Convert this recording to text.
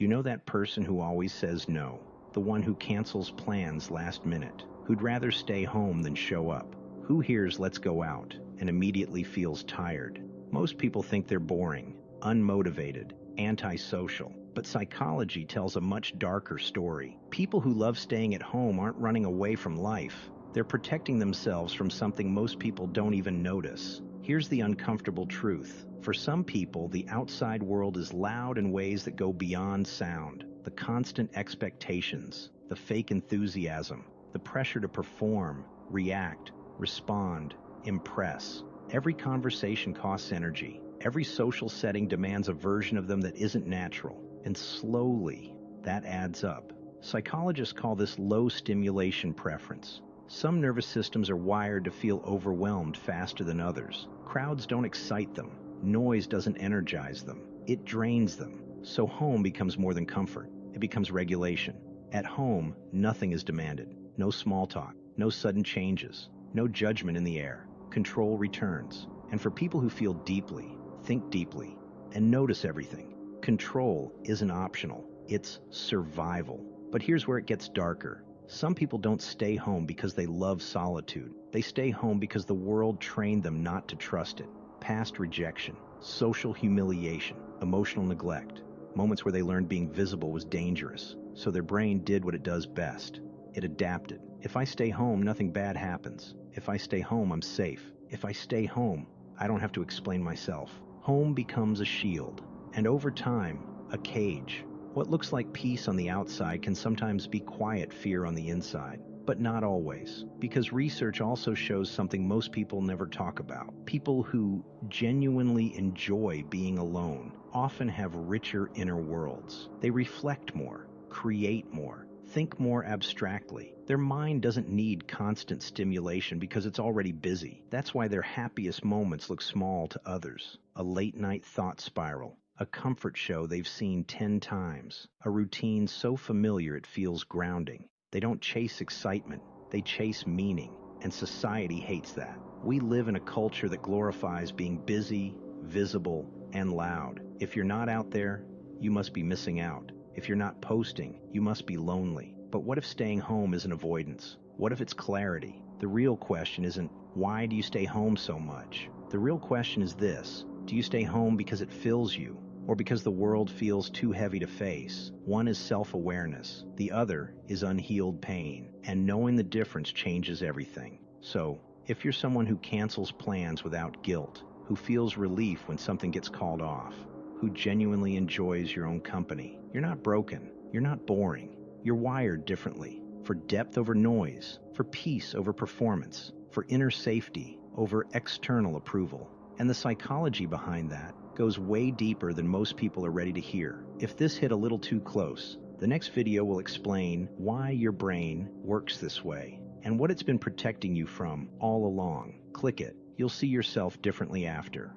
You know that person who always says no, the one who cancels plans last minute, who'd rather stay home than show up, who hears "let's go out" and immediately feels tired. Most people think they're boring, unmotivated, antisocial, but psychology tells a much darker story. People who love staying at home aren't running away from life. They're protecting themselves from something most people don't even notice. Here's the uncomfortable truth. For some people, the outside world is loud in ways that go beyond sound. The constant expectations, the fake enthusiasm, the pressure to perform, react, respond, impress. Every conversation costs energy. Every social setting demands a version of them that isn't natural. And slowly, that adds up. Psychologists call this low stimulation preference. Some nervous systems are wired to feel overwhelmed faster than others. Crowds don't excite them. Noise doesn't energize them. It drains them. So home becomes more than comfort. It becomes regulation. At home, nothing is demanded. No small talk. No sudden changes. No judgment in the air. Control returns. And for people who feel deeply, think deeply, and notice everything, control isn't optional. It's survival. But here's where it gets darker. Some people don't stay home because they love solitude. They stay home because the world trained them not to trust it. Past rejection, social humiliation, emotional neglect, moments where they learned being visible was dangerous. So their brain did what it does best. It adapted. If I stay home, nothing bad happens. If I stay home, I'm safe. If I stay home, I don't have to explain myself. Home becomes a shield, and over time, a cage. What looks like peace on the outside can sometimes be quiet fear on the inside, but not always, because research also shows something most people never talk about. People who genuinely enjoy being alone often have richer inner worlds. They reflect more, create more, think more abstractly. Their mind doesn't need constant stimulation because it's already busy. That's why their happiest moments look small to others. A late-night thought spiral, a comfort show they've seen 10 times, a routine so familiar it feels grounding. They don't chase excitement, they chase meaning, and society hates that. We live in a culture that glorifies being busy, visible, and loud. If you're not out there, you must be missing out. If you're not posting, you must be lonely. But what if staying home isn't avoidance? What if it's clarity? The real question isn't, why do you stay home so much? The real question is this: do you stay home because it fills you, or because the world feels too heavy to face? One is self-awareness, the other is unhealed pain, and knowing the difference changes everything. So, if you're someone who cancels plans without guilt, who feels relief when something gets called off, who genuinely enjoys your own company, you're not broken, you're not boring, you're wired differently, for depth over noise, for peace over performance, for inner safety over external approval. And the psychology behind that goes way deeper than most people are ready to hear. If this hit a little too close, the next video will explain why your brain works this way and what it's been protecting you from all along. Click it. You'll see yourself differently after.